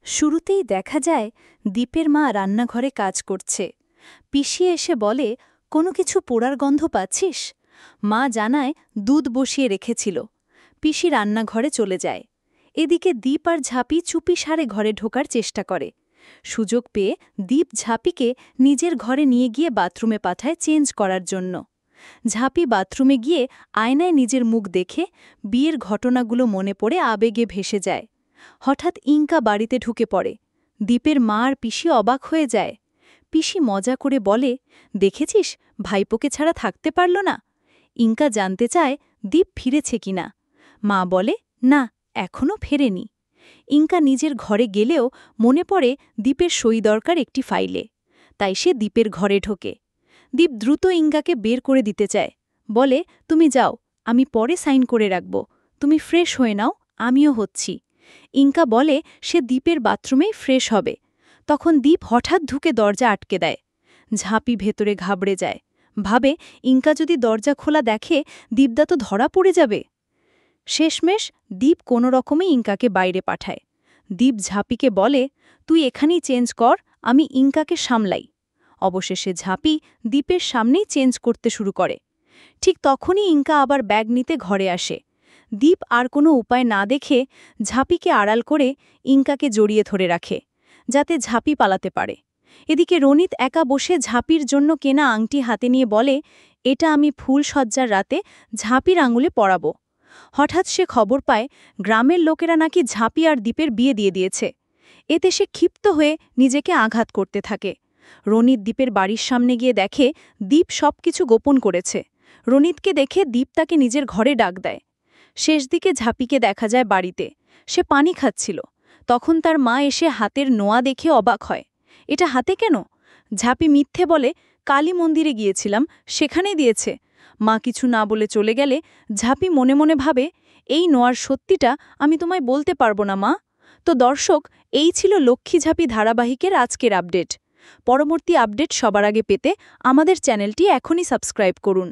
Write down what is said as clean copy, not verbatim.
শুরুতেই দেখা যায় দীপের মা রান্নাঘরে কাজ করছে। পিসি এসে বলে, কোনো কিছু পোড়ার গন্ধ পাচ্ছিস? মা জানায় দুধ বসিয়ে রেখেছিল। পিসি রান্নাঘরে চলে যায়। এদিকে দীপ আর ঝাঁপি চুপিসারে ঘরে ঢোকার চেষ্টা করে। সুযোগ পেয়ে দীপ ঝাঁপিকে নিজের ঘরে নিয়ে গিয়ে বাথরুমে পাঠায় চেঞ্জ করার জন্য। ঝাঁপি বাথরুমে গিয়ে আয়নায় নিজের মুখ দেখে বিয়ের ঘটনাগুলো মনে পড়ে আবেগে ভেসে যায়। হঠাৎ ইঙ্কা বাড়িতে ঢুকে পড়ে। দীপের মা আর পিসি অবাক হয়ে যায়। পিসি মজা করে বলে, দেখেছিস, ভাইপোকে ছাড়া থাকতে পারল না। ইঙ্কা জানতে চায় দীপ ফিরেছে কিনা। মা বলে, না, এখনও ফেরেনি। ইঙ্কা নিজের ঘরে গেলেও মনে পড়ে দীপের সই দরকার একটি ফাইলে। তাই সে দীপের ঘরে ঢোকে। দীপ দ্রুত ইঙ্কাকে বের করে দিতে চায়। বলে, তুমি যাও, আমি পরে সাইন করে রাখব। তুমি ফ্রেশ হয়ে নাও, আমিও হচ্ছি। ইঙ্কা বলে সে দীপের বাথরুমেই ফ্রেশ হবে। তখন দীপ হঠাৎ ঢুকে দরজা আটকে দেয়। ঝাঁপি ভেতরে ঘাবড়ে যায়। ভাবে, ইঙ্কা যদি দরজা খোলা দেখে, দীপদা তো ধরা পড়ে যাবে। শেষমেশ দীপ কোনো রকমে ইঙ্কাকে বাইরে পাঠায়। দীপ ঝাঁপিকে বলে, তুই এখানেই চেঞ্জ কর, আমি ইঙ্কাকে সামলাই। অবশেষে ঝাঁপি দীপের সামনেই চেঞ্জ করতে শুরু করে। ঠিক তখনই ইঙ্কা আবার ব্যাগ নিতে ঘরে আসে। দীপ আর কোনো উপায় না দেখে ঝাঁপিকে আড়াল করে ইঙ্কাকে জড়িয়ে ধরে রাখে, যাতে ঝাঁপি পালাতে পারে। এদিকে রনিত একা বসে ঝাঁপির জন্য কেনা আংটি হাতে নিয়ে বলে, এটা আমি ফুল সজ্জার রাতে ঝাঁপির আঙুলে পরাব। হঠাৎ সে খবর পায় গ্রামের লোকেরা নাকি ঝাঁপি আর দীপের বিয়ে দিয়ে দিয়েছে। এতে সে ক্ষিপ্ত হয়ে নিজেকে আঘাত করতে থাকে। রনিত দীপের বাড়ির সামনে গিয়ে দেখে দীপ সবকিছু গোপন করেছে। রনিতকে দেখে দীপ তাকে নিজের ঘরে ডাক দেয়। শেষ দিকে ঝাঁপিকে দেখা যায় বাড়িতে। সে পানি খাচ্ছিল। তখন তার মা এসে হাতের নোয়া দেখে অবাক হয়। এটা হাতে কেন? ঝাঁপি মিথ্যে বলে, কালী মন্দিরে গিয়েছিলাম, সেখানে দিয়েছে। মা কিছু না বলে চলে গেলে ঝাঁপি মনে মনে ভাবে, এই নোয়ার সত্যিটা আমি তোমায় বলতে পারবো না মা। তো দর্শক, এই ছিল লক্ষ্মী ঝাঁপি ধারাবাহিকের আজকের আপডেট। পরবর্তী আপডেট সবার আগে পেতে আমাদের চ্যানেলটি এখনই সাবস্ক্রাইব করুন।